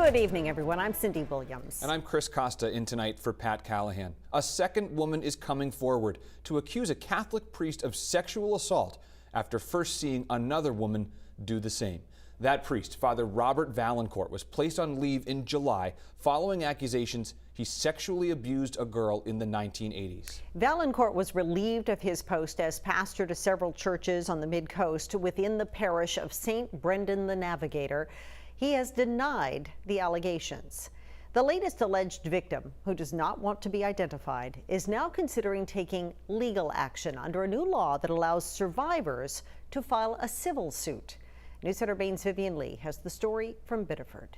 Good evening, everyone. I'm Cindy Williams. And I'm Chris Costa, in tonight for Pat Callahan. A second woman is coming forward to accuse a Catholic priest of sexual assault after first seeing another woman do the same. That priest, Father Robert Vaillancourt, was placed on leave in July following accusations he sexually abused a girl in the 1980s. Vaillancourt was relieved of his post as pastor to several churches on the Mid-Coast within the parish of St. Brendan the Navigator. He has denied the allegations. The latest alleged victim, who does not want to be identified, is now considering taking legal action under a new law that allows survivors to file a civil suit. News Center Maine's Vivian Lee has the story from Biddeford.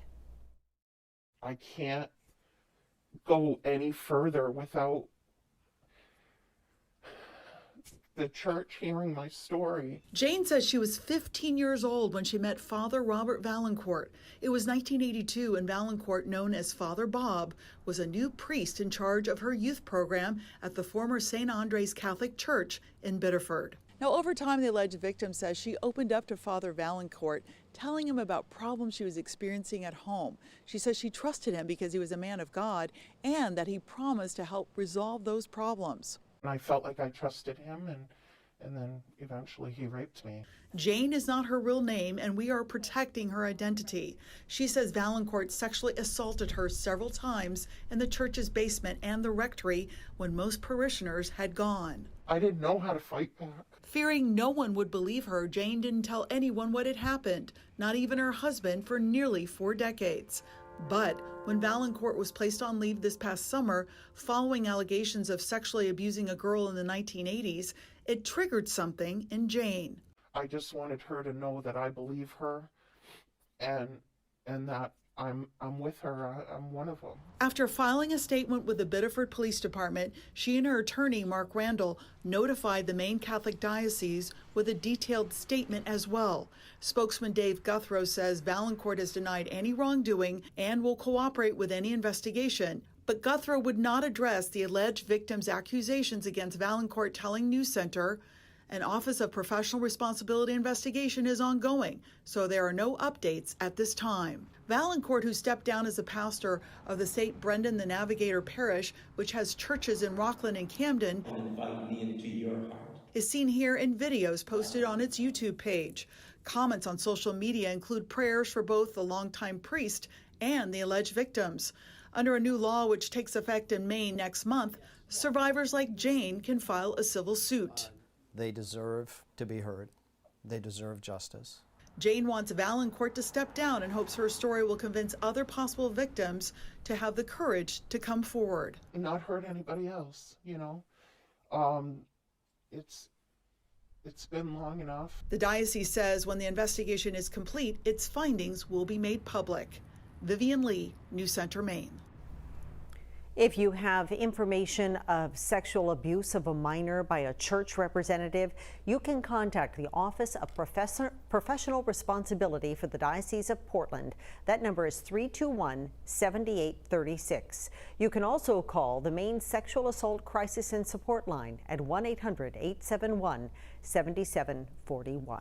I can't go any further without the church hearing my story. Jane says she was 15 years old when she met Father Robert Vaillancourt. It was 1982, and Vaillancourt, known as Father Bob, was a new priest in charge of her youth program at the former St. Andre's Catholic Church in Biddeford. Now, over time, the alleged victim says she opened up to Father Vaillancourt, telling him about problems she was experiencing at home. She says she trusted him because he was a man of God and that he promised to help resolve those problems. And I felt like I trusted him, and then eventually he raped me. Jane is not her real name, and we are protecting her identity. She says Vaillancourt sexually assaulted her several times in the church's basement and the rectory when most parishioners had gone. I didn't know how to fight back. Fearing no one would believe her, Jane didn't tell anyone what had happened, not even her husband, for nearly 4 decades. But when Vaillancourt was placed on leave this past summer, following allegations of sexually abusing a girl in the 1980s, it triggered something in Jane. I just wanted her to know that I believe her and that I'm with her. I'm one of them. After filing a statement with the Biddeford Police Department, she and her attorney, Mark Randall, notified the Maine Catholic Diocese with a detailed statement as well. Spokesman Dave Guthrow says Vaillancourt has denied any wrongdoing and will cooperate with any investigation. But Guthrow would not address the alleged victim's accusations against Vaillancourt, telling News Center an Office of Professional Responsibility investigation is ongoing, so there are no updates at this time. Vaillancourt, who stepped down as a pastor of the St. Brendan the Navigator parish, which has churches in Rockland and Camden, invite me into your heart, is seen here in videos posted on its YouTube page. Comments on social media include prayers for both the longtime priest and the alleged victims. Under a new law which takes effect in Maine next month, survivors like Jane can file a civil suit. They deserve to be heard. They deserve justice. Jane wants Vaillancourt to step down and hopes her story will convince other possible victims to have the courage to come forward. Not hurt anybody else, you know. It's been long enough. The diocese says when the investigation is complete, its findings will be made public. Vivian Lee, News Center, Maine. If you have information of sexual abuse of a minor by a church representative, you can contact the Office of Professional Responsibility for the Diocese of Portland. That number is 321-7836. You can also call the Maine Sexual Assault Crisis and Support Line at 1-800-871-7741.